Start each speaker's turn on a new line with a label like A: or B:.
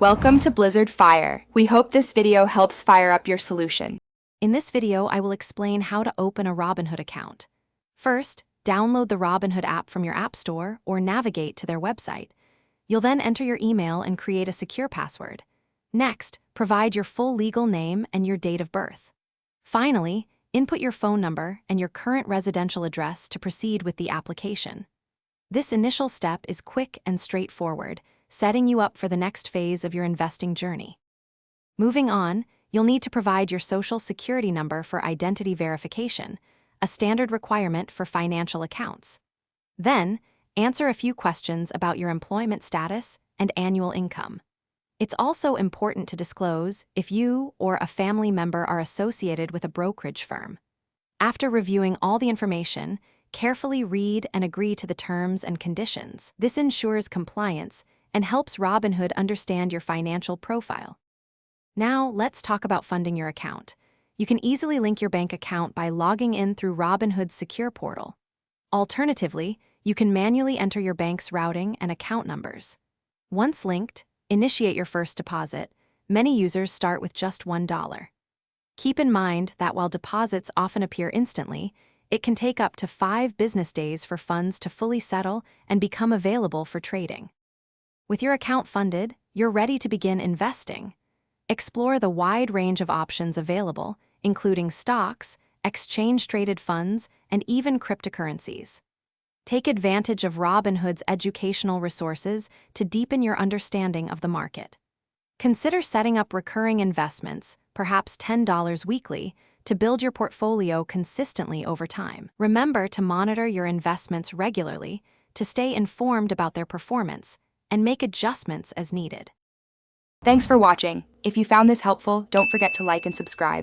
A: Welcome to Blizzard Fire. We hope this video helps fire up your solution.
B: In this video, I will explain how to open a Robinhood account. First, download the Robinhood app from your app store or navigate to their website. You'll then enter your email and create a secure password. Next, provide your full legal name and your date of birth. Finally, input your phone number and your current residential address to proceed with the application. This initial step is quick and straightforward, setting you up for the next phase of your investing journey. Moving on, you'll need to provide your social security number for identity verification, a standard requirement for financial accounts. Then, answer a few questions about your employment status and annual income. It's also important to disclose if you or a family member are associated with a brokerage firm. After reviewing all the information, carefully read and agree to the terms and conditions. This ensures compliance and helps Robinhood understand your financial profile. Now, let's talk about funding your account. You can easily link your bank account by logging in through Robinhood's secure portal. Alternatively, you can manually enter your bank's routing and account numbers. Once linked, initiate your first deposit. Many users start with just $1. Keep in mind that while deposits often appear instantly, it can take up to 5 business days for funds to fully settle and become available for trading. With your account funded, you're ready to begin investing. Explore the wide range of options available, including stocks, exchange-traded funds, and even cryptocurrencies. Take advantage of Robinhood's educational resources to deepen your understanding of the market. Consider setting up recurring investments, perhaps $10 weekly, to build your portfolio consistently over time. Remember to monitor your investments regularly to stay informed about their performance and make adjustments as needed.
A: Thanks for watching. If you found this helpful, don't forget to like and subscribe.